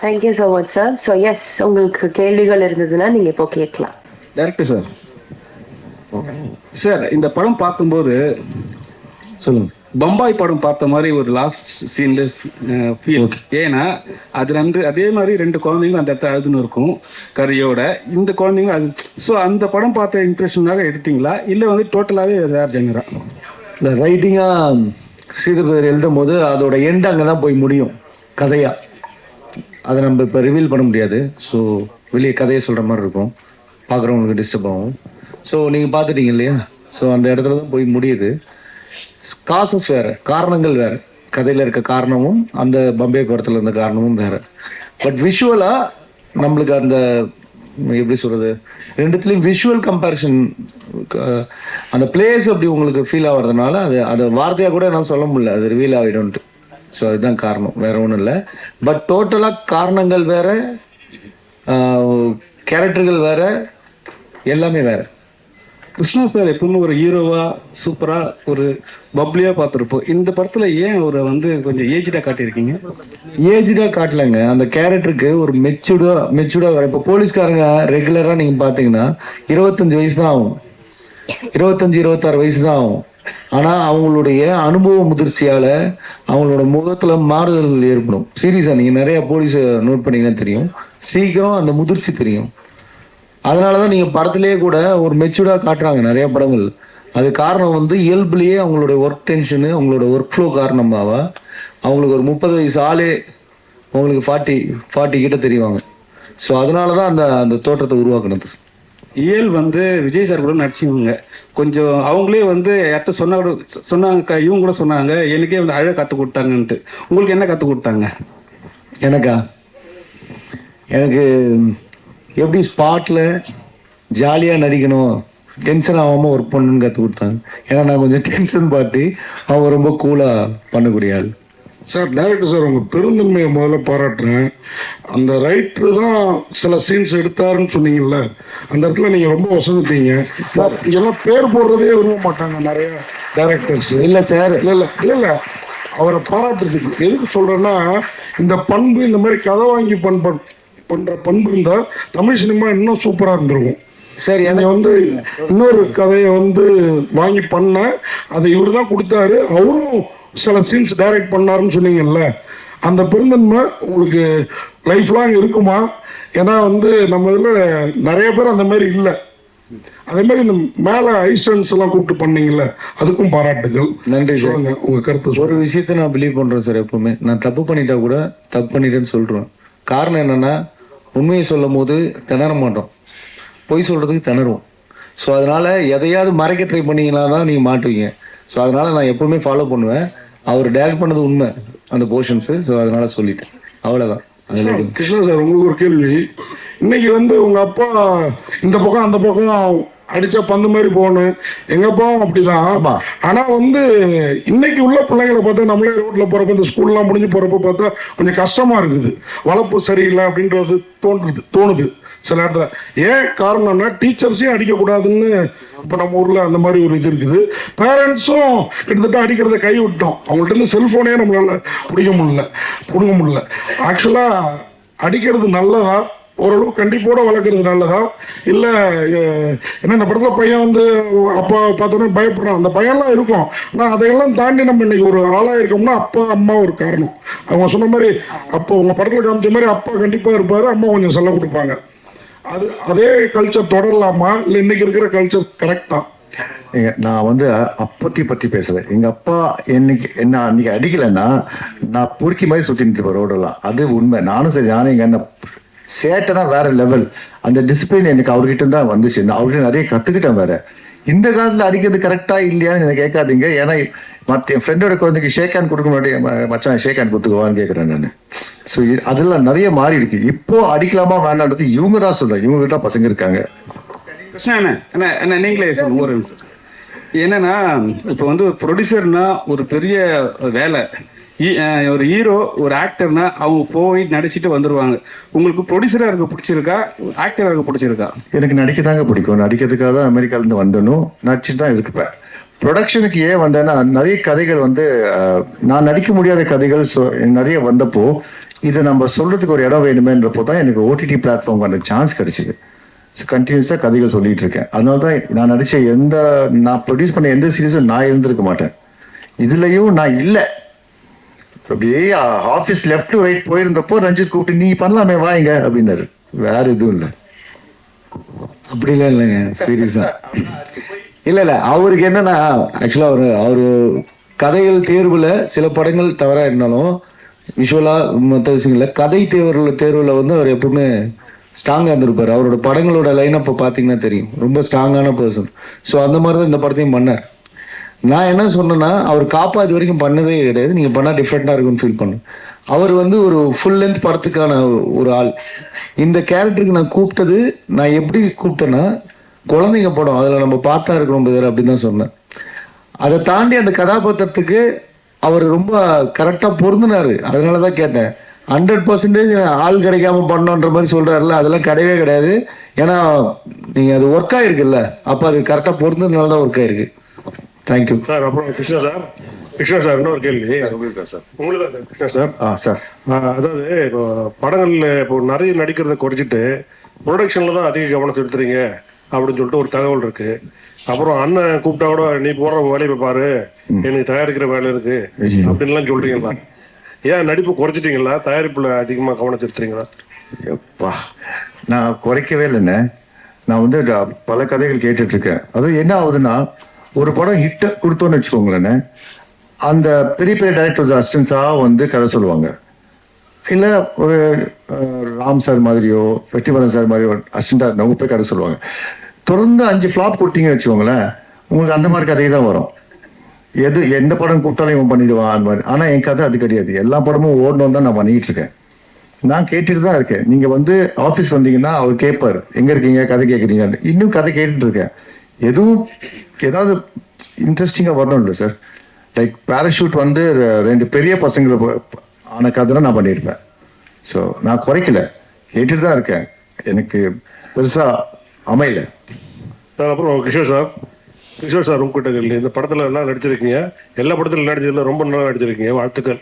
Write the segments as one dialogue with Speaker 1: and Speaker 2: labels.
Speaker 1: Thank you so much sir. So yes, உங்களுக்கு கேள்விகள் இருந்ததுன்னா நீங்க இப்போ கேட்கலாம்.
Speaker 2: டைரக்டர் சார், சார் இந்த படம் பார்க்கும்போது
Speaker 3: சொல்லுங்க.
Speaker 2: பம்பாய் படம் பார்த்த மாதிரி ஒரு லாஸ்ட் சீன்ல ஃபீல். ஏன்னா அது அதே மாதிரி 2 குழந்தைங்களும் அந்த இடத்துல அழுதுன்னு இருக்கும் கரியோட. இந்த குழந்தைங்களும் அது. ஸோ அந்த படம் பார்த்த இம்ப்ரெஷனாக எடுத்தீங்களா இல்லை வந்து டோட்டலாகவே வேறு ஜெனரா?
Speaker 3: இல்லை, ரைட்டிங்காக ஸ்ரீதர் பிரதர் எழுதும் போது அதோட எண்ட் அங்கே தான் போய் முடியும் கதையா. அதை நம்ம இப்போ ரிவீல் பண்ண முடியாது. ஸோ வெளியே கதையை சொல்கிற மாதிரி இருக்கும், பார்க்குறவங்களுக்கு டிஸ்டர்ப் ஆகும். ஸோ நீங்கள் பார்த்துட்டீங்க இல்லையா? ஸோ அந்த இடத்துல தான் போய் முடியுது. காசஸ் வேறு, காரணங்கள் வேறு. கதையில் இருக்க காரணமும் அந்த பம்பே படத்தில் இருந்த காரணமும் வேறு. பட் விஷுவலாக நம்மளுக்கு அந்த எப்படி சொல்கிறது, ரெண்டுத்துலேயும் விஷுவல் கம்பேரிசன், அந்த பிளேஸ் அப்படி உங்களுக்கு ஃபீல் ஆகிறதுனால அதை வார்த்தையாக கூட நான் சொல்ல முடியல, அது ரிவீல் ஆகிடும்ட்டு. ஸோ அதுதான் காரணம், வேற ஒன்றும் இல்லை. பட் டோட்டலாக காரணங்கள் வேற, கேரக்டர்கள் வேற, எல்லாமே வேற.
Speaker 2: கிருஷ்ணா சார் எப்பவுமே ஒரு ஹீரோவா சூப்பரா ஒரு பப்ளியா பார்த்துருப்போம். இந்த படத்துல ஏன் ஒரு வந்து கொஞ்சம் ஏஜ்டா காட்டியிருக்கீங்க?
Speaker 3: ஏஜ்டா காட்டலைங்க, அந்த கேரக்டருக்கு ஒரு மெச்சூர்டா வர. இப்போ போலீஸ்காரங்க ரெகுலரா நீங்க பாத்தீங்கன்னா 25 வயசு தான் ஆகும், 25-26 வயசு தான் ஆகும். ஆனா அவங்களுடைய அனுபவ முதிர்ச்சியால அவங்களோட முகத்துல மாறுதல் ஏற்படும். சீரியஸா நீங்க நிறைய போலீஸ் நோட் பண்ணீங்கன்னா தெரியும், சீக்கிரம் அந்த முதிர்ச்சி தெரியும். அதனாலதான் நீங்க படத்திலேயே கூட ஒரு மெச்சூர்டா காட்டுறாங்க நிறைய படங்கள். அது காரணம் வந்து இயல்புலயே அவங்களுடைய ஒர்க் டென்ஷனு, அவங்களோட ஒர்க் ஃப்ளோ காரணமாவா அவங்களுக்கு ஒரு 30 வயசு ஆளே அவங்களுக்கு 40 கிட்ட தெரிவாங்க. ஸோ அதனாலதான் அந்த தோற்றத்தை உருவாக்குனது.
Speaker 2: இயல் வந்து விஜய் சார் கூட நடிச்சவங்க. கொஞ்சம் அவங்களே வந்து யார்கிட்ட சொன்னாங்க, இவங்க கூட சொன்னாங்க எனக்கே வந்து அழ கற்றுக் கொடுத்தாங்கன்ட்டு. உங்களுக்கு என்ன கற்றுக் கொடுத்தாங்க?
Speaker 3: எனக்கு எப்படி ஸ்பாட்ல ஜாலியாக நடிக்கணும், டென்ஷன் ஆகாமல் ஒர்க் பண்ணணும்னு கற்றுக் கொடுத்தாங்க. ஏன்னா நான் கொஞ்சம் டென்ஷன் பார்ட்டி, அவங்க ரொம்ப கூலாக பண்ணக்கூடிய ஆள்.
Speaker 4: சார், டைரக்டர் சார், உங்கள் பெருந்தன்மையை முதல்ல பாராட்டுறேன். அந்த ரைட்டரு தான் சில சீன்ஸ் எடுத்தாருன்னு சொன்னீங்கல்ல, அந்த இடத்துல நீங்கள் ரொம்ப வசந்துட்டீங்க சார். இங்கெல்லாம் பேர் போடுறதே விரும்ப மாட்டாங்க நிறைய டைரக்டர்ஸ்.
Speaker 3: இல்லை சார்,
Speaker 4: இல்லை அவரை பாராட்டுறதுக்கு எதுக்கு சொல்கிறேன்னா, இந்த பண்பு, இந்த மாதிரி கதை வாங்கி பண்ணுற பண்பு இருந்தால் தமிழ் சினிமா இன்னும் சூப்பராக இருந்திருக்கும்.
Speaker 3: சரி,
Speaker 4: எனக்கு வந்து இன்னொரு கதையை வந்து வாங்கி பண்ண அதை இவர் தான் கொடுத்தாரு, அவரும் சில சீன்ஸ் டைரக்ட் பண்ணாருன்னு சொன்னீங்கல்ல, அந்த பெருந்தன்மை உங்களுக்கு லைஃப் லாங் இருக்குமா? ஏன்னா வந்து நம்ம இதில் நிறைய பேர் அந்த மாதிரி இல்லை. அதே மாதிரி இந்த மேலே ஐஸ்டன்ஸ் எல்லாம் கூப்பிட்டு பண்ணீங்கல்ல, அதுக்கும் பாராட்டுகள்.
Speaker 3: நன்றி.
Speaker 4: சொல்லுங்க உங்க கருத்து.
Speaker 3: ஒரு விஷயத்த நான் பிலீவ் பண்றேன் சார். எப்பவுமே நான் தப்பு பண்ணிட்டா கூட தப்பு பண்ணிட்டேன்னு சொல்றேன். காரணம் என்னன்னா, உண்மையை சொல்லும் போது திணற மாட்டோம், பொய் சொல்றதுக்கு திணறுவோம். ஸோ அதனால எதையாவது மறைக்க ட்ரை பண்ணீங்கன்னா தான் நீங்க மாட்டுவீங்க. ஸோ அதனால நான் எப்பவுமே ஃபாலோ பண்ணுவேன். அவர் டைரக்ட் பண்ணது உண்மை அந்த போர்ஷன்ஸ். ஸோ அதனால சொல்லிட்டேன், அவ்வளவுதான்.
Speaker 4: கிருஷ்ணா சார், உங்களுக்கு ஒரு கேள்வி. இன்னைக்கு வந்து உங்க அப்பா இந்த பக்கம் அந்த பக்கம் அடிச்சா பந்து மாதிரி போகணும், எங்க அப்பாவும் அப்படிதான். ஆனா வந்து இன்னைக்கு உள்ள பிள்ளைங்களை பார்த்தா, நம்மளே ரோட்ல போறப்ப, இந்த ஸ்கூல்லாம் முடிஞ்சு போறப்ப பார்த்தா கொஞ்சம் கஷ்டமா இருக்குது. வளர்ப்பு சரியில்லை அப்படின்றது தோணுது சில இடத்துல. ஏன் காரணம்னா, டீச்சர்ஸையும் அடிக்கக்கூடாதுன்னு இப்போ நம்ம ஊரில் அந்த மாதிரி ஒரு இது இருக்குது. பேரண்ட்ஸும் கிட்டத்தட்ட அடிக்கிறத கை விட்டோம். அவங்கள்ட்ட இருந்து செல்ஃபோனே நம்மளால பிடுங்க முடியல. ஆக்சுவலாக அடிக்கிறது நல்லதா, ஓரளவு கண்டிப்போட வளர்க்குறது நல்லதா, இல்லை ஏன்னா இந்த படத்தில் பையன் வந்து அப்பா பார்த்தோன்னே பயப்படுறான், அந்த பையன்லாம் இருக்கும். ஆனால் அதையெல்லாம் தாண்டி நம்ம இன்னைக்கு ஒரு ஆளாக இருக்கோம்னா அப்பா அம்மா ஒரு காரணம். அவங்க சொன்ன மாதிரி அப்போ உங்கள் படத்தில் காமிச்ச மாதிரி அப்பா கண்டிப்பாக இருப்பார், அம்மா கொஞ்சம் செல்லம் கொடுப்பாங்க. அதே கல்ச்சர் தொடரலாமா, இல்லை இன்னைக்கு இருக்கிற கல்ச்சர் கரெக்டா?
Speaker 5: நான் வந்து அப்பத்தி பத்தி பேசுறேன். எங்க அப்பா என்ன அன்னைக்கு அடிக்கலைன்னா நான் பொறுக்கி மாதிரி சுத்திட்டு இருப்பேன் ரோடெல்லாம். அது உண்மை. நானும் சரி, நானும் எங்க என்ன சேட்டனா வேற லெவல். அந்த டிசிப்ளின் எனக்கு அவர்கிட்ட தான் வந்துச்சு. நான் அவர்கிட்ட நிறைய கத்துக்கிட்டேன். வேற இந்த காலத்துல அடிக்கிறது கரெக்டா இல்லையான்னு எனக்கு கேட்காதீங்க. ஏன்னா மற்ற என் ஃப்ரெண்டோட குழந்தைக்கு ஷேக் ஹேண்ட் கொடுக்க முன்னாடி மச்சான் ஷேக் ஹேண்ட் கொடுத்துக்குவான்னு கேட்குறேன் நான். ஸோ அதெல்லாம் நிறைய மாறி இருக்கு. இப்போ அடிக்கலாமா வேண்டான்றது இவங்க தான் சொல்றேன். இவங்க கிட்ட பசங்க இருக்காங்க.
Speaker 2: கிருஷ்ணா என்ன நீங்களே சொல்லுங்க ஒரு நிமிஷம். என்னன்னா, இப்போ வந்து ஒரு ப்ரொடியூசர்னா ஒரு பெரிய வேலை. ஒரு ஹீரோ, ஒரு ஆக்டர்னா அவங்க போய் நடிச்சுட்டு வந்துருவாங்க. உங்களுக்கு ப்ரொடியூசரா இருக்க பிடிச்சிருக்கா, ஆக்டரா இருக்க பிடிச்சிருக்கா?
Speaker 5: எனக்கு நடிக்க தாங்க பிடிக்கும். நடிக்கிறதுக்காக தான் அமெரிக்காலேருந்து வந்தனும், நடிச்சுட்டு தான் இருப்பேன். ப்ரொடக்ஷனுக்கு ஏன் வந்தேன்னா, நிறைய கதைகள் வந்து நான் நடிக்க முடியாத கதைகள் நிறைய வந்தப்போ இதை நம்ம சொல்றதுக்கு ஒரு இடம் வேணுமேன்றப்போ தான் எனக்கு ஓடிடி பிளாட்ஃபார்ம் அந்த சான்ஸ் கிடைச்சிது. கண்டினியூஸாக கதைகள் சொல்லிட்டு இருக்கேன். அதனால தான் நான் நான் ப்ரொடியூஸ் பண்ண எந்த சீரீஸும் நான் இருந்திருக்க மாட்டேன். இதுலயும் நான் இல்லை. அப்படியே ஆஃபீஸ் லெஃப்ட் டு ரைட் போயிருந்தப்போ ரஞ்சித் கூப்பிட்டு நீ பண்ணலாமே வாங்க அப்படின்னாரு. வேற எதுவும் இல்லை.
Speaker 3: அப்படிலாம் இல்லைங்க, சீரியஸா. இல்ல அவருக்கு என்னன்னா ஆக்சுவலா அவரு கதைகள் தேர்வுல சில படங்கள் தவறா இருந்தாலும் விஷுவலா மற்ற விஷயங்கள்ல கதை தேர்வுல வந்து அவர் எப்பவுமே ஸ்ட்ராங்கா இருந்திருப்பாரு. அவரோட படங்களோட லைனப்பை பார்த்தீங்கன்னா தெரியும், ரொம்ப ஸ்ட்ராங்கான பர்சன். ஸோ அந்த மாதிரி தான் இந்த படத்தையும் பண்ணார். நான் என்ன சொன்னேன்னா அவர் காப்பா இது வரைக்கும் பண்ணதே கிடையாது, நீங்க பண்ணா டிஃப்ரெண்டா இருக்கும்னு ஃபீல் பண்ணு. அவர் வந்து ஒரு ஃபுல் லென்த் படத்துக்கான ஒரு ஆள். இந்த கேரக்டருக்கு நான் கூப்பிட்டது, நான் எப்படி கூப்பிட்டேன்னா குழந்தைங்க படம், அதில் நம்ம பார்ட்டா இருக்கிறோம் அப்படின்னு தான் சொன்னேன். அதை தாண்டி அந்த கதாபாத்திரத்துக்கு அவர் ரொம்ப கரெக்டாக பொருந்தினாரு. அதனால தான் கேட்டேன். 100% ஆள் கிடைக்காம பண்ணோன்ற மாதிரி சொல்றாருல்ல, அதெல்லாம் கிடையவே கிடையாது. ஏன்னா நீங்க அது ஒர்க் ஆயிருக்குல்ல, அப்போ அது கரெக்டாக பொருந்ததுனால தான் ஒர்க் ஆயிருக்கு. Thank you
Speaker 6: sir. அப்புறம் கிருஷ்ணா சார் இன்னொரு கேள்வி உங்களுக்கு கிருஷ்ணா சார்.
Speaker 5: சார்
Speaker 6: அதாவது இப்போ படங்கள்ல இப்போ நிறைய நடிக்கிறத குறைச்சிட்டு ப்ரொடக்ஷன்ல தான் அதிக கவனம் செலுத்துறீங்க அப்படின்னு சொல்லிட்டு ஒரு தகவல் இருக்கு. அப்புறம் அண்ணன் கூப்பிட்டா கூட நீ போடுற வேலையை பாரு, எனக்கு தயாரிக்கிற வேலை இருக்கு அப்படின்லாம் சொல்றீங்களா? ஏன் நடிப்பு குறைச்சிட்டீங்களா? தயாரிப்புல அதிகமா கவனம் செலுத்துறீங்களா?
Speaker 5: எப்பா, நான் குறைக்கவே இல்லைண்ணே. நான் வந்து பல கதைகள் கேட்டுட்டு இருக்கேன். அது என்ன ஆகுதுன்னா, ஒரு படம் ஹிட் கொடுத்தோன்னு வச்சுக்கோங்களேன்னு, அந்த பெரிய பெரிய டைரக்டர்ஸ் அசிஸ்டன்ஸா வந்து கதை சொல்லுவாங்க. இல்லை ஒரு ராம் சார் மாதிரியோ வெற்றிமாறன் சார் மாதிரியோ அசிஸ்டண்டா அவங்க போய் கதை சொல்லுவாங்க. தொடர்ந்து 5 ஃபிளாப் கொடுத்தீங்கன்னு வச்சுக்கோங்களேன், உங்களுக்கு அந்த மாதிரி கதை தான் வரும். எந்த படம் கூப்பிட்டாலும் இவன் பண்ணிடுவான் அந்த மாதிரி. ஆனால் என் கதை அது கிடையாது. எல்லா படமும் ஓடணும் தான் நான் பண்ணிட்டு இருக்கேன். நான் கேட்டுட்டு தான் இருக்கேன். நீங்க வந்து ஆஃபீஸ் வந்தீங்கன்னா அவர் கேட்பார், எங்க இருக்கீங்க, கதை கேட்குறீங்க. இன்னும் கதை கேட்டுட்டு இருக்கேன். ஏதாவது இன்ட்ரெஸ்டிங்கா வரணும் இல்லை சார். லைக் பேராஷூட் வந்து 2 பெரிய பசங்களை ஆன கதை நான் பண்ணியிருப்பேன். ஸோ நான் குறைக்கல, கேட்டுட்டு தான் இருக்கேன். எனக்கு பெருசா அமையல
Speaker 6: சார். அப்புறம் கிஷோர் சார் உங்ககிட்ட கேள்வி, இந்த படத்துல எல்லாம் நடிச்சிருக்கீங்க, எல்லா படத்துல நடிச்சதுல ரொம்ப நல்லா நடிச்சிருக்கீங்க, வாழ்த்துக்கள்.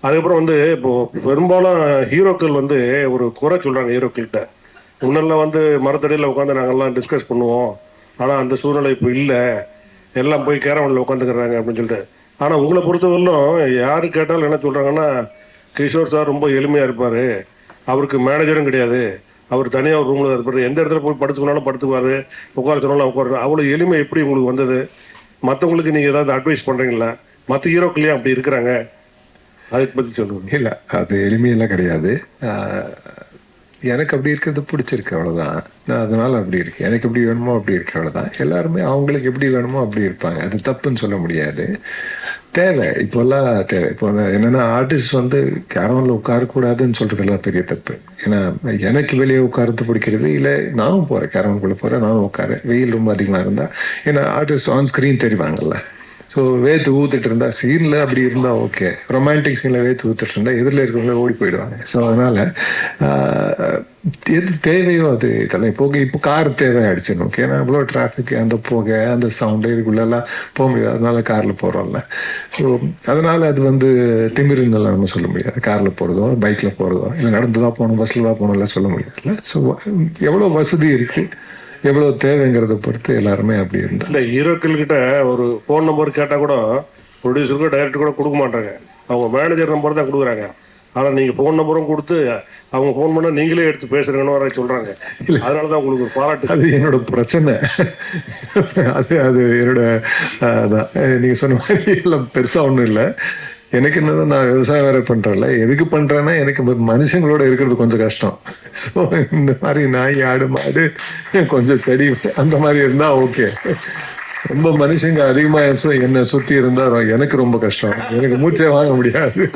Speaker 6: அதுக்கப்புறம் வந்து இப்போ பெரும்பாலும் ஹீரோக்கள் வந்து ஒரு குறை சொல்றாங்க ஹீரோக்கள்கிட்ட. முன்னெல்லாம் வந்து மரத்தடியில் உட்காந்து நாங்கெல்லாம் டிஸ்கஸ் பண்ணுவோம், ஆனா அந்த சூழ்நிலை இப்போ இல்லை, எல்லாம் போய் கேரவனில் உட்காந்துக்கிறாங்க அப்படின்னு சொல்லிட்டு. ஆனா உங்களை பொறுத்தவரையிலும் யாரு கேட்டாலும் என்ன சொல்றாங்கன்னா, கிஷோர் சார் ரொம்ப எளிமையா இருப்பாரு, அவருக்கு மேனேஜரும் கிடையாது, அவர் தனியாக ஒரு ரூம்ல இருப்பாரு, எந்த இடத்துல போய் படுத்துக்கணும்னாலும் படுத்துக்குவாரு, உட்கார சொன்னாலும் உட்காரு. அவ்வளோ எளிமை எப்படி உங்களுக்கு வந்தது? மற்றவங்களுக்கு நீங்க ஏதாவது அட்வைஸ் பண்றீங்களா? மற்ற ஹீரோக்கள்லயும் அப்படி இருக்கிறாங்க, அதை பத்தி சொல்லுங்க.
Speaker 7: இல்லை, அது எளிமையெல்லாம் கிடையாது. எனக்கு அப்படி இருக்கிறது பிடிச்சிருக்கு, அவ்வளோதான். நான் அதனால அப்படி இருக்கு. எனக்கு எப்படி வேணுமோ அப்படி இருக்கு, அவ்வளோதான். எல்லாருமே அவங்களுக்கு எப்படி வேணுமோ அப்படி இருப்பாங்க. அது தப்புன்னு சொல்ல முடியாது. தேவை இப்போல்லாம் தேவை. இப்போ என்னன்னா, ஆர்டிஸ்ட் வந்து கேரவனில் உட்காரக்கூடாதுன்னு சொல்றதெல்லாம் பெரிய தப்பு. ஏன்னா எனக்கு வெளியே உட்காரத்து பிடிக்கிறது இல்லை, நானும் போகிறேன், கேரவனுக்குள்ளே போகிறேன், நானும் உட்காரேன். வெயில் ரொம்ப அதிகமாக இருந்தால், ஏன்னா ஆர்டிஸ்ட் ஆன் ஸ்க்ரீன் தெரிவாங்கல்ல. ஸோ வேத்து ஊத்துட்டு இருந்தா, சீன்ல அப்படி இருந்தா ஓகே, ரொமான்டிக் சீன்ல வேத்து ஊத்துட்டு இருந்தா எதிரில் இருக்கிறவங்கள ஓடி போயிடுவாங்க. ஸோ அதனால எது தேவையோ அது இதெல்லாம் இப்போ கார் தேவை ஆயிடுச்சு நமக்கு. ஏன்னா அவ்வளோ டிராஃபிக், அந்த புகை, அந்த சவுண்டு, இதுக்குள்ளெல்லாம் போக முடியாது. அதனால கார்ல போறோம்ல. ஸோ அதனால அது வந்து திமிருன்னெல்லாம் நம்ம சொல்ல முடியாது. கார்ல போறதோ, பைக்ல போறதோ, இல்லை நடந்துதான் போகணும், பஸ்ல தான் போகணும்லாம் சொல்ல முடியாதுல்ல. ஸோ எவ்வளோ வசதி இருக்கு, எவ்வளவு தேவைங்கிறத பொறுத்து எல்லாருமே அப்படி இருந்தா.
Speaker 6: இல்லை, ஹீரோக்கள் கிட்ட ஒரு ஃபோன் நம்பர் கேட்டா கூட ப்ரொடியூசருக்கோ டைரக்டர் கூட கொடுக்க மாட்டாங்க, அவங்க மேனேஜர் நம்பர் தான் கொடுக்குறாங்க. ஆனா நீங்க ஃபோன் நம்பரும் கொடுத்து அவங்க ஃபோன் பண்ணா நீங்களே எடுத்து பேசுறீங்கன்னு வர சொல்றாங்க. அதனாலதான் உங்களுக்கு ஒரு பாராட்டு.
Speaker 7: அது என்னோட பிரச்சனை. அது என்னோட நீங்க சொன்ன மாதிரி எல்லாம் பெருசா ஒண்ணும் இல்லை. எனக்கு என்னன்னா, நான் விவசாயம் வேற பண்றேன்ல, எதுக்கு பண்றேன்னா எனக்கு மனுஷங்களோட இருக்கிறது கொஞ்சம் கஷ்டம். ஸோ இந்த மாதிரி நாய், ஆடு, மாடு, கொஞ்சம் செடி அந்த மாதிரி இருந்தா ஓகே. ரொம்ப மனுஷங்க அதிகமா என்னை சுத்தி இருந்தா எனக்கு ரொம்ப கஷ்டம், எனக்கு மூச்சே வாங்க முடியாது.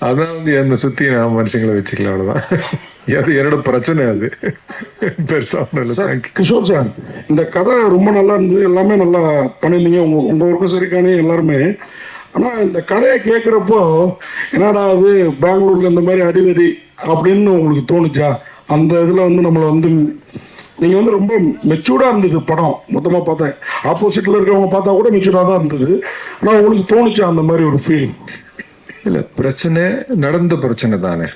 Speaker 7: அதான் வந்து என்னை சுத்தி நான் மனுஷங்களை வச்சுக்கல, அவ்வளவுதான். என்னோட பிரச்சனை அது, பெருசா ஒன்றும் இல்லை. தேங்க்யூ.
Speaker 4: கிஷோர் சார், இந்த கதை ரொம்ப நல்லா இருந்தது, எல்லாமே நல்லா பண்ணியிருந்தீங்க, உங்க ஒர்க்கும் சரிக்கானே எல்லாருமே. ஆனா இந்த கதையை கேட்குறப்போ என்னடா அது பெங்களூர்ல இந்த மாதிரி அடிதடி அப்படின்னு உங்களுக்கு தோணுச்சா? அந்த இதுல வந்து நம்மளை வந்து நீங்க வந்து ரொம்ப மெச்சூர்டா இருந்தது படம் மொத்தமா பார்த்தேன். ஆப்போசிட்ல இருக்கிறவங்க பார்த்தா கூட மெச்சூர்டா தான் இருந்தது. ஆனா உங்களுக்கு தோணுச்சா அந்த மாதிரி ஒரு ஃபீல்?
Speaker 7: இல்லை, பிரச்சனை நடந்த பிரச்சனை தானே,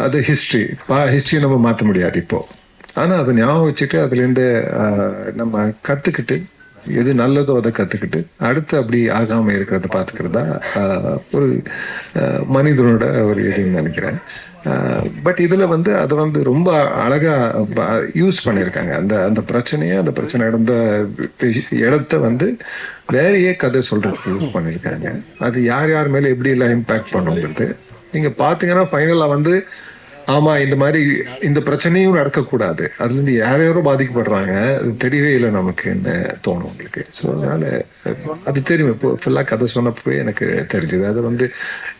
Speaker 7: அது ஹிஸ்ட்ரி நம்ம மாற்ற முடியாது இப்போ. ஆனால் அதை ஞாபகம் வச்சுட்டு அதுலேருந்து நம்ம கற்றுக்கிட்டு எது நல்லதோ அதை கற்றுக்கிட்டு அடுத்து அப்படி ஆகாமல் இருக்கிறத பார்த்துக்கிறதா ஒரு மனிதனோட ஒரு இதுன்னு நினைக்கிறேன். பட் இதில் வந்து அதை வந்து ரொம்ப அழகாக யூஸ் பண்ணியிருக்காங்க. அந்த பிரச்சனை நடந்த இடத்த வந்து வேறையே கதை சொல்றதுக்கு யூஸ் பண்ணியிருக்காங்க. அது யார் மேலே எப்படி எல்லாம் இம்பேக்ட் பண்ணுங்கிறது நீங்கள் பார்த்தீங்கன்னா ஃபைனலாக வந்து ஆமா இந்த மாதிரி இந்த பிரச்சனையும் நடக்கக்கூடாது, அதுல இருந்து யாரோ பாதிக்கப்படுறாங்க, அது தெரியவே இல்லை நமக்குன்னு தோணும் உங்களுக்கு. ஸோ அதனால அது தெரியும். இப்போ ஃபுல்லாக கதை சொன்னப்போ எனக்கு தெரிஞ்சது அதை வந்து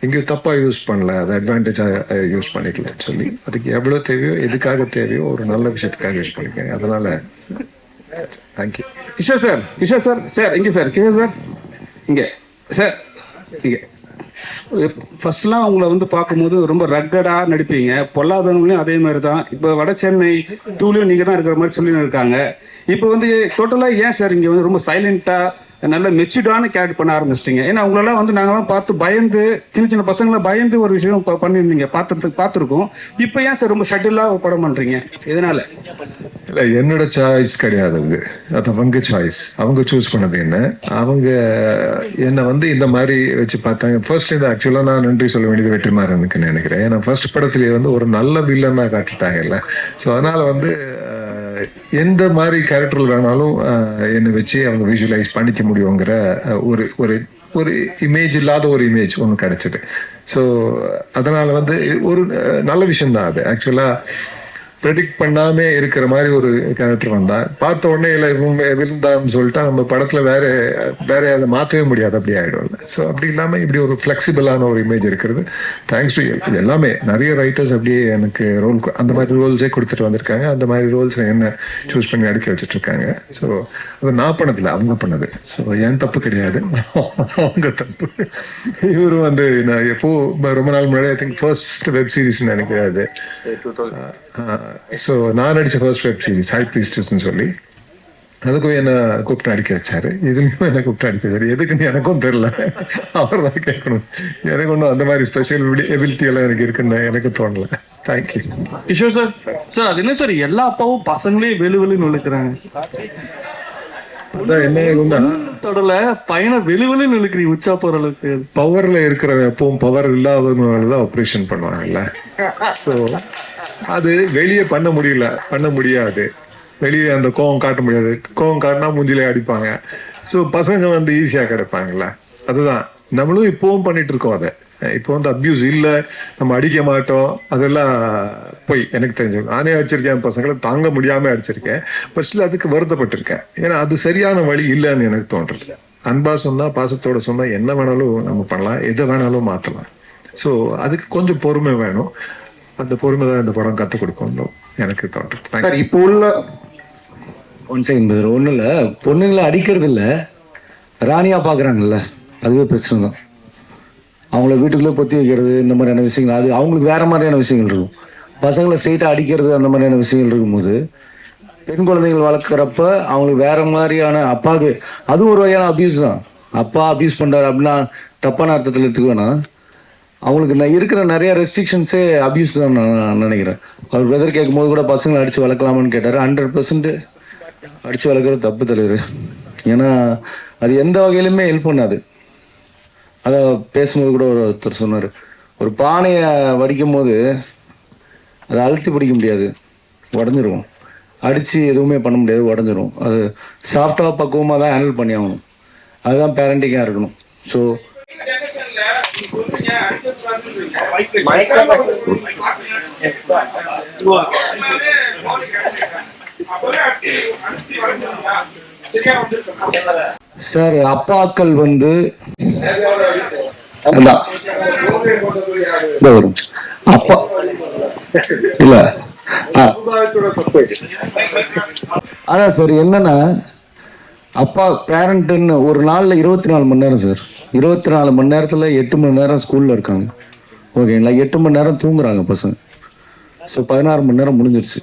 Speaker 7: எங்கேயும் தப்பா யூஸ் பண்ணல, அதை அட்வான்டேஜா யூஸ் பண்ணிக்கலன்னு சொல்லி அதுக்கு எவ்வளவு தேவையோ எதுக்காக தேவையோ ஒரு நல்ல விஷயத்துக்காக யூஸ் பண்ணிக்கேன். அதனால தேங்க்யூ.
Speaker 2: கிஷோர் சார் சார் இங்கே சார் கிஷோர் சார் இங்கே சார் இங்கே ஃபர்ஸ்ட்லாம் உங்களை வந்து பார்க்கும்போது ரொம்ப ரக்கடாக நடிப்பீங்க. பொல்லாதவங்களையும் அதே மாதிரி தான். இப்போ வட சென்னை டூலையும் நீங்கள் தான் இருக்கிற மாதிரி சொல்லி இருக்காங்க. இப்போ வந்து டோட்டலாக ஏன் சார் இங்கே வந்து ரொம்ப சைலண்ட்டாக நல்ல மெச்சூர்டான கேரக்டர் பண்ண ஆரம்பிச்சிட்டிங்க? ஏன்னா உங்களெல்லாம் வந்து நாங்களாம் பார்த்து பயந்து சின்ன பசங்களை பயந்து ஒரு விஷயம் பண்ணியிருந்தீங்க பார்த்துருக்கோம். இப்போ ஏன் சார் ரொம்ப ஷட்டிலாக படம் பண்ணுறீங்க? எதனால?
Speaker 7: இல்லை, என்னோட சாய்ஸ் கிடையாது அது அவங்க சாய்ஸ். அவங்க சூஸ் பண்ணது என்ன, அவங்க என்னை வந்து இந்த மாதிரி வச்சு பார்த்தாங்க. ஃபர்ஸ்ட்ல இது ஆக்சுவலாக நான் நன்றி சொல்ல வேண்டியது வெற்றிமாறனுக்குன்னு நினைக்கிறேன். ஏன்னா ஃபர்ஸ்ட் படத்துலேயே வந்து ஒரு நல்ல வில்லனாக காட்டுட்டாங்கல்ல. ஸோ அதனால வந்து எந்த மாதிரி கேரக்டர் வேணாலும் என்னை வச்சு அவங்க விஷுவலைஸ் பண்ணிக்க முடியுங்கிற ஒரு இமேஜ் இல்லாத ஒரு இமேஜ் ஒன்று கிடைச்சிது. ஸோ அதனால வந்து ஒரு நல்ல விஷயம் தான் அது. ஆக்சுவலா ப்ரெடிக்ட் பண்ணாம இருக்கிற மாதிரி ஒரு கேரக்டர் வந்தா பார்த்த உடனே இல்லை விழுந்தான்னு சொல்லிட்டா நம்ம படத்துல வேற அதை மாற்றவே முடியாது, அப்படி ஆயிடும்ல. ஸோ அப்படி இல்லாம இப்படி ஒரு ஃபிளெக்சிபிளான ஒரு இமேஜ் இருக்கிறது தேங்க்ஸ் டு இது எல்லாமே. நிறைய ரைட்டர்ஸ் அப்படியே எனக்கு ரோல் அந்த மாதிரி ரோல்ஸே கொடுத்துட்டு வந்திருக்காங்க. அந்த மாதிரி ரோல்ஸ் என்ன சூஸ் பண்ணி அடிக்க வச்சுட்டு இருக்காங்க. ஸோ அது நான் பண்ணதில்லை, அவங்க பண்ணது. ஸோ என் தப்பு கிடையாது, அவங்க தப்பு. இவரு வந்து நான் எப்போ ரொம்ப நாள் முன்னாடி I think first web series நினைக்கிறாரு. ஸோ நான் நடிச்ச ஃபர்ஸ்ட் வெப் சீரிஸ் ஹை ப்ரீஸ்டஸ்ன்னு சொல்லி அதுக்கும் என்ன கூப்பிட்டு அடிக்க வச்சாரு. இதுலயும் என்ன கூப்பிட்டு அடிக்க வச்சாரு. எதுக்குன்னு எனக்கும் தெரியல, அவர் தான் கேட்கணும். எனக்கு ஒன்றும் அந்த மாதிரி ஸ்பெஷல் எபிலிட்டி எல்லாம் எனக்கு இருக்குன்னு எனக்கு தோணல. தேங்க்யூ.
Speaker 8: கிஷோர் சார் அது என்ன சார் எல்லா அப்பாவும் பசங்களே வெளுவெளுன்னு இழுக்கிறாங்க. தொடல பையனை வெளுவெளுன்னு இழுக்கிறீங்க உச்சா போற அளவுக்கு.
Speaker 7: பவர்ல இருக்கிற எப்பவும் பவர் இல்லாதவங்கதான் ஆப்ரேஷன் பண்ணுவாங்கல்ல. ஸோ அது வெளியே பண்ண முடியாது. வெளியே அந்த கோவம் காட்ட முடியாது. கோவம் காட்டினா மூஞ்சிலே அடிப்பாங்க. ஸோ பசங்க வந்து ஈஸியா கிடைப்பாங்கல்ல. அதுதான் நம்மளும் இப்பவும் பண்ணிட்டு இருக்கோம். அதை இப்போ வந்து அப்யூஸ் இல்லை, நம்ம அடிக்க மாட்டோம், அதெல்லாம் போய் எனக்கு தெரிஞ்சு நானே அடிச்சிருக்கேன், பசங்களை தாங்க முடியாம அடிச்சிருக்கேன். பட் ஸ்டில் அதுக்கு வருத்தப்பட்டிருக்கேன். ஏன்னா அது சரியான வழி இல்லைன்னு எனக்கு தோன்றது. அன்பா சொன்னா பாசத்தோட சொன்னா என்ன வேணாலும் நம்ம பண்ணலாம், எதை வேணாலும் மாற்றலாம். ஸோ அதுக்கு கொஞ்சம் பொறுமை வேணும். அந்த பொறுமை தான் இந்த படம் கற்றுக் கொடுக்கணும் எனக்கு தோன்றது.
Speaker 3: சார் இப்போ உள்ள ஒன்றும் இல்லை, பொண்ணுங்களை அடிக்கிறது இல்லை, ராணியா பாக்குறாங்கல்ல, அதுவே பிரச்சனை தான். அவங்கள வீட்டுக்குள்ளே பொத்தி வைக்கிறது, இந்த மாதிரியான விஷயங்கள், அது அவங்களுக்கு வேற மாதிரியான விஷயங்கள் இருக்கும். பசங்களை ஸ்ட்ரெயிட்டாக அடிக்கிறது அந்த மாதிரியான விஷயங்கள் இருக்கும்போது பெண் குழந்தைகள் வளர்க்குறப்ப அவங்களுக்கு வேற மாதிரியான அப்பாவுக்கு அதுவும் ஒரு வகையான அபியூஸ் தான். அப்பா அபியூஸ் பண்றாரு அப்படின்னா தப்பான அர்த்தத்தில் எடுத்துக்க வேணாம். அவங்களுக்கு இருக்கிற நிறைய ரெஸ்ட்ரிக்ஷன்ஸே அபியூஸ் தான் நான் நினைக்கிறேன். அவர் பிரதர் கேட்கும்போது கூட பசங்களை அடிச்சு வளர்க்கலாமான்னு கேட்டார். 100% அடிச்சு வளர்க்குறது தப்பு தலைவர். ஏன்னா அது எந்த வகையிலுமே ஹெல்ப் பண்ணாது. அதை பேசும்போது கூட ஒருத்தர் சொன்னார், ஒரு பானையை வடிக்கும் போது அதை அழுத்தி பிடிக்க முடியாது, உடஞ்சிரும். அடித்து எதுவுமே பண்ண முடியாது, உடஞ்சிரும். அது சாஃப்டாக பக்குவமாக தான் ஹேண்டில் பண்ணி ஆகணும். அதுதான் பேரண்டிங்காக இருக்கணும். ஸோ சார் அப்பாக்கள் வந்து அப்பா இல்ல அதான் சார் என்னன்னா அப்பா பேரண்ட்னு ஒரு நாள்ல 24 மணி நேரம் சார். 24 மணி நேரத்துல 8 மணி நேரம் ஸ்கூல்ல இருக்காங்க, ஓகேங்களா? 8 மணி நேரம் தூங்குறாங்க பசங்க. ஸோ 16 மணி நேரம் முடிஞ்சிருச்சு.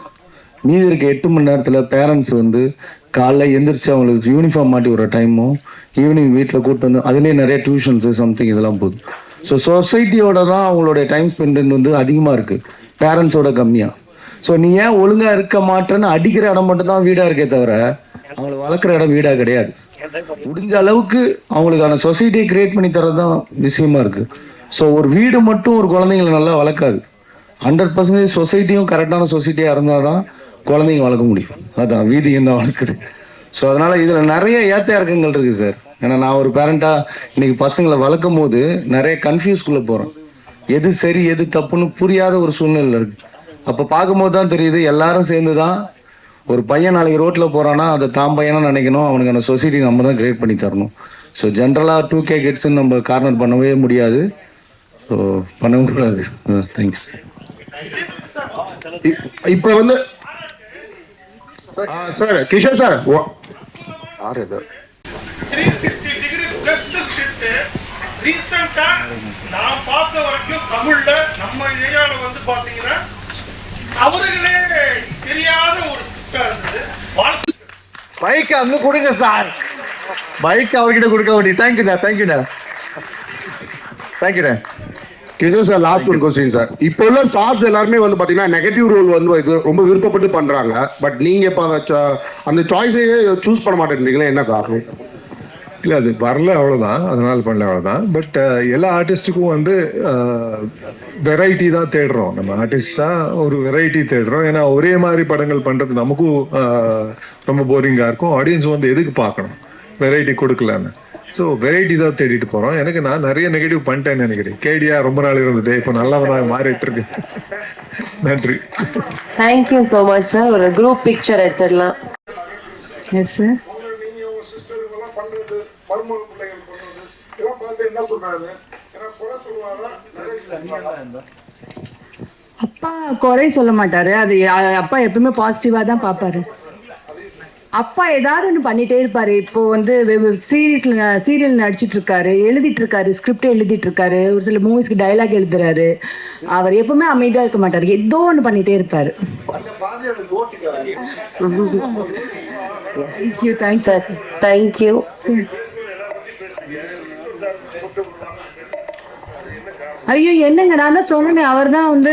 Speaker 3: மீதி இருக்க 8 மணி நேரத்துல பேரண்ட்ஸ் வந்து காலைல எந்திரிச்சு அவங்களுக்கு யூனிஃபார்ம் மாட்டி விடுற டைமும் ஈவினிங் வீட்டில் கூப்பிட்டு வந்து அதுலேயே நிறைய டியூஷன்ஸு சம்திங் இதெல்லாம் போகுது. ஸோ சொசைட்டியோட தான் அவங்களுடைய டைம் ஸ்பெண்ட் வந்து அதிகமாக இருக்குது, பேரண்ட்ஸோட கம்மியாக. ஸோ நீ ஏன் ஒழுங்காக இருக்க மாட்டேன்னு அடிக்கிற இடம் மட்டும் தான் வீடாக இருக்கே தவிர அவங்களை வளர்க்குற இடம் வீடாக கிடையாது. முடிஞ்ச அளவுக்கு அவங்களுக்கான சொசைட்டியை கிரியேட் பண்ணி தரது தான் விஷயமா இருக்குது. ஸோ ஒரு வீடு மட்டும் ஒரு குழந்தைங்களை நல்லா வளர்க்காது. 100% சொசைட்டியும் கரெக்டான சொசைட்டியாக இருந்தால் தான் குழந்தைங்க வளர்க்க முடியும். அதான் வீதியும் தான் வளர்க்குது. ஸோ அதனால் இதில் நிறைய ஏற்ற இறக்கங்கள் இருக்குது சார். ஏன்னா நான் ஒரு பேரண்ட்டாக இன்னைக்கு பசங்களை வளர்க்கும் போது நிறைய கன்ஃபியூஸ்குள்ளே போகிறேன். எது சரி எது தப்புன்னு புரியாத ஒரு சூழ்நிலை இருக்குது. அப்போ பார்க்கும்போது தான் தெரியுது, எல்லாரும் சேர்ந்து தான் ஒரு பையன் நாளைக்கு ரோட்டில் போகிறான்னா அதை தான் பையனாக நினைக்கணும், அவனுக்கான சொசைட்டி நம்ம தான் கிரியேட் பண்ணி தரணும். ஸோ ஜென்ரலாக 2K கிட்ஸ்ன்னு நம்ம கார்னர் பண்ணவே முடியாது. ஸோ பண்ணவும் கூடாது. தேங்க்யூ.
Speaker 9: இப்போ வந்து sir Kishore sir
Speaker 10: 360 best shit ரீசெண்டா நான் பார்த்த வரைக்கும் தமிழ்ல நம்ம ஏரியாவில் வந்து பாத்தீங்கன்னா அவர்களே தெரியாத ஒரு ஷிட்டா இருந்தது.
Speaker 5: பைக் அங்க கொடுங்க சார், பைக் அவர்கிட்ட கொடுக்க வேண்டிய. தேங்க்யூண்ணா, தேங்க்யூண்ணா, தேங்க்யூண்ணா.
Speaker 9: கிஷோர் சார் லாஸ்ட் ஒரு கொஸ்டின் சார். இப்போ உள்ள ஸ்டார்ஸ் எல்லாருமே வந்து பாத்தீங்கன்னா நெகட்டிவ் ரோல் வந்து ரொம்ப விருப்பப்பட்டு பண்றாங்க. பட் நீங்க இப்போ அந்த சாய்ஸையே சூஸ் பண்ண மாட்டேன்றீங்களா, என்ன காரணம்?
Speaker 7: இல்லை அது வரல அவ்வளோதான், அதனால பண்ணல அவ்வளோதான். பட் எல்லா ஆர்டிஸ்ட்டுக்கும் வந்து வெரைட்டி தான் தேடுறோம். நம்ம ஆர்டிஸ்டாக ஒரு வெரைட்டி தேடுறோம். ஏன்னா ஒரே மாதிரி படங்கள் பண்ணுறது நமக்கும் ரொம்ப போரிங்காக இருக்கும். ஆடியன்ஸ் வந்து எதுக்கு பார்க்கணும், வெரைட்டி கொடுக்கலான்னு. ஸோ வெரைட்டி தான் தேடிட்டு போகிறோம். எனக்கு நான் நிறைய நெகட்டிவ் பண்ணிட்டேன்னு நினைக்கிறேன். கேடியா ரொம்ப நாள் இருந்தது, இப்போ நல்லவனாக மாறிட்டு இருக்கு. நன்றி.
Speaker 1: Thank you so much sir. ஒரு குரூப் பிக்சர் எடுத்துடலாம். Yes sir.
Speaker 11: அப்பா குறை சொல்ல மாட்டாரு. அது அப்பா எப்பவுமே பாசிட்டிவா தான் பாப்பாரு. அப்பா ஏதாவது ஒன்று பண்ணிட்டே இருப்பாரு. இப்போ வந்து சீரியல் நடிச்சிட்டு இருக்காரு, எழுதிட்டு இருக்காரு, ஸ்கிரிப்ட் எழுதிட்டு இருக்காரு, ஒரு சில மூவிஸ்க்கு டைலாக் எழுதுறாரு. அவர் எப்பவுமே அமைதியா இருக்க மாட்டாரு, ஏதோ ஒன்று பண்ணிட்டே இருப்பாரு. தேங்க்யூ. Thanks sir.
Speaker 1: தேங்க்யூ.
Speaker 11: ஐயோ என்னங்க, நான் தான் சொன்னேன். அவர் தான் வந்து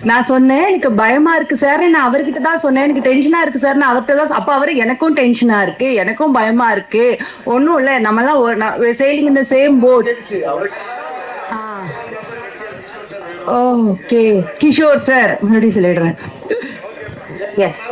Speaker 11: நான் சொன்னேன் எனக்கு பயமா இருக்கு சார், நான் அவர்கிட்ட தான் சொன்னேன். எனக்கு டென்ஷனா இருக்கு சார், நான் அவர்கிட்ட தான். அப்ப அவரு எனக்கும் டென்ஷனா இருக்கு, எனக்கும் பயமா இருக்கு, ஒன்னும் இல்ல, நம்மலாம் சேலிங் இந்த same boat. Okay Kishore sir, மறுபடியும் சொல்லிடுறேன்.
Speaker 1: எஸ்.